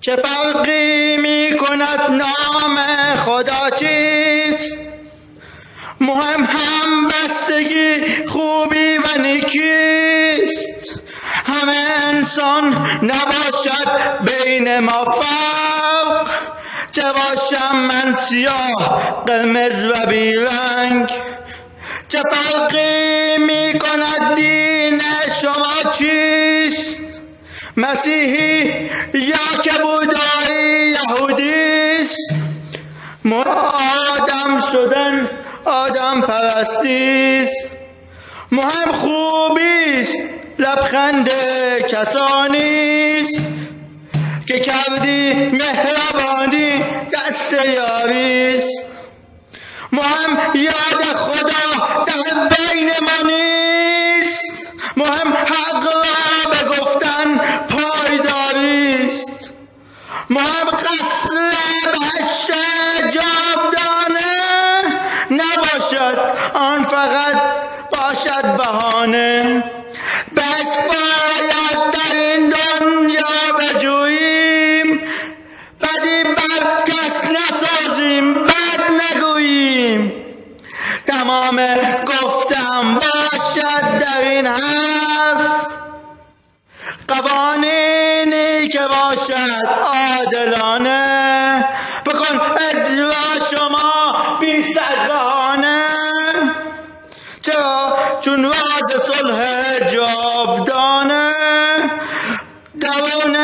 چه فرقی می کند نام خدا چیست؟ مهم هم بستگی خوبی و نیکیست. همه انسان نباشد بین ما فرق، چه باشم من سیاه قرمز و بیرنگ. چه فرقی می کند دین شما چیست؟ مسیحی یا که بودایی یهودیست؟ آدم شدن آدم پرستیست. مهم خوبیست لبخند کسانیست که کردی مهربانی دست یاریست. مهم یاد خدا در بین ما نیست، مهم حق را به گفتن پایداریست. مهم قصر بهشت جاودانه نباشد، آن فقط باشد بهانه. بس باید در این دنیا بجوییم، بدی بر کس نسازیم، بد نگوییم. تمام گفتم باشد در این حرف، قوانینی که باشد عادلانه. بکن اجرا شما بی صد بهانه. چرا؟ چون راز صلح جاودانه درون